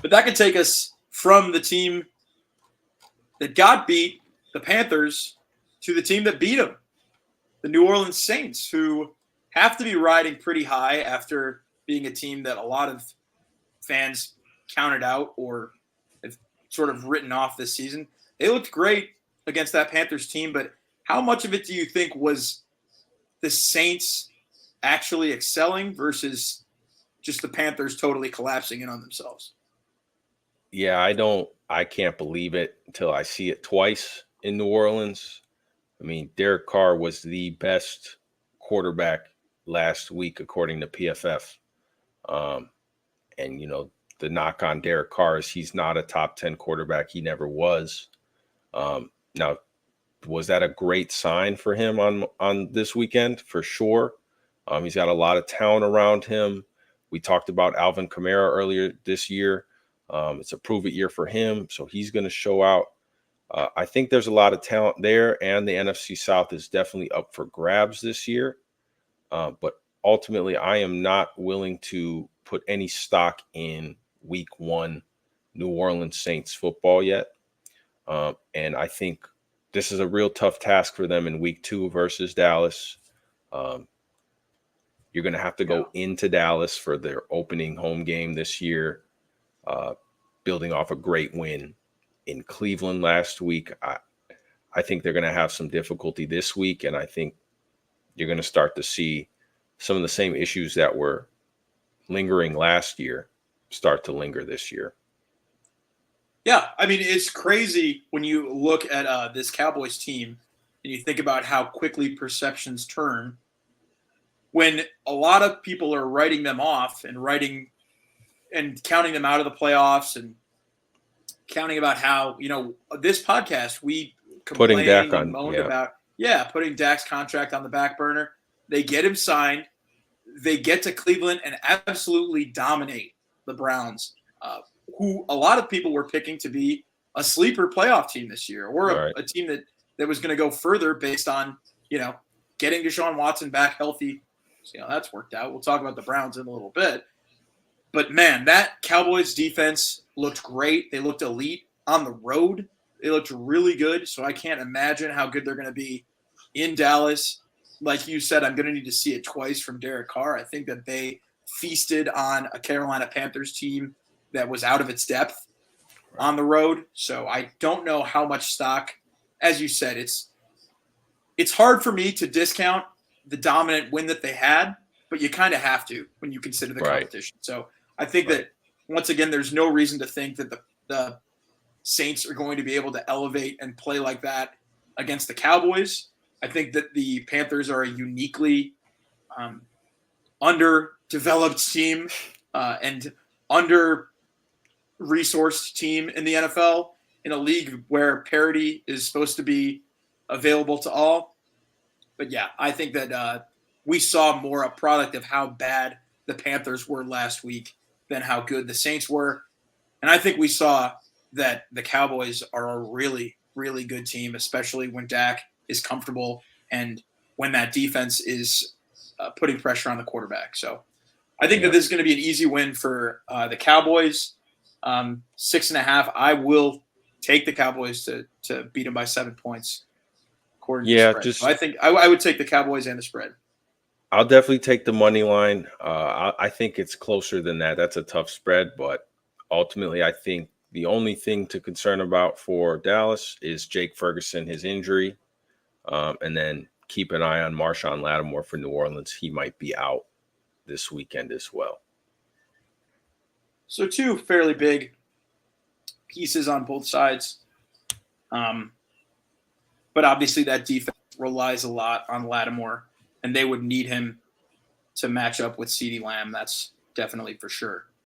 But that could take us from the team that got beat, the Panthers, to the team that beat them, the New Orleans Saints, who have to be riding pretty high after being a team that a lot of fans counted out or have sort of written off this season. They looked great against that Panthers team, but how much of it do you think was the Saints actually excelling versus just the Panthers totally collapsing in on themselves? Yeah, I can't believe it until I see it twice in New Orleans. I mean, Derek Carr was the best quarterback last week, according to PFF. Um, and, the knock on Derek Carr is he's not a top 10 quarterback. He never was. Now, was that a great sign for him on this weekend? For sure. He's got a lot of talent around him. We talked about Alvin Kamara earlier this year. It's a prove-it year for him, so he's going to show out. I think there's a lot of talent there, and the NFC South is definitely up for grabs this year. But ultimately, I am not willing to put any stock in Week 1 New Orleans Saints football yet. And I think this is a real tough task for them in Week 2 versus Dallas. You're going to have to go into Dallas for their opening home game this year, building off a great win in Cleveland last week. I think they're going to have some difficulty this week, and I think you're going to start to see some of the same issues that were lingering last year start to linger this year. Yeah, I mean, it's crazy when you look at this Cowboys team and you think about how quickly perceptions turn when a lot of people are writing them off and counting them out of the playoffs and counting about how, this podcast, we complained and moaned about, putting Dak's contract on the back burner. They get him signed. They get to Cleveland and absolutely dominate the Browns, who a lot of people were picking to be a sleeper playoff team this year, or a team that was going to go further based on, getting Deshaun Watson back healthy. So, that's worked out. We'll talk about the Browns in a little bit. But, man, that Cowboys defense looked great. They looked elite on the road. They looked really good. So I can't imagine how good they're going to be in Dallas. Like you said, I'm going to need to see it twice from Derek Carr. I think that they feasted on a Carolina Panthers team that was out of its depth on the road. So I don't know how much stock, as you said, it's hard for me to discount the dominant win that they had, but you kind of have to when you consider the competition. So I think that, once again, there's no reason to think that the Saints are going to be able to elevate and play like that against the Cowboys. I think that the Panthers are a uniquely underdeveloped team and under-resourced team in the NFL, in a league where parity is supposed to be available to all. But, yeah, I think that we saw more a product of how bad the Panthers were last week than how good the Saints were. And I think we saw that the Cowboys are a really, really good team, especially when Dak is comfortable and when that defense is putting pressure on the quarterback. So I think that this is going to be an easy win for the Cowboys. 6.5. I will take the Cowboys to beat them by 7 points. So I think I would take the Cowboys and the spread. I'll definitely take the money line. I think it's closer than that. That's a tough spread, but ultimately I think the only thing to concern about for Dallas is Jake Ferguson, his injury, and then keep an eye on Marshawn Lattimore for New Orleans. He might be out this weekend as well. So two fairly big pieces on both sides. But obviously that defense relies a lot on Lattimore, and they would need him to match up with CeeDee Lamb. That's definitely for sure.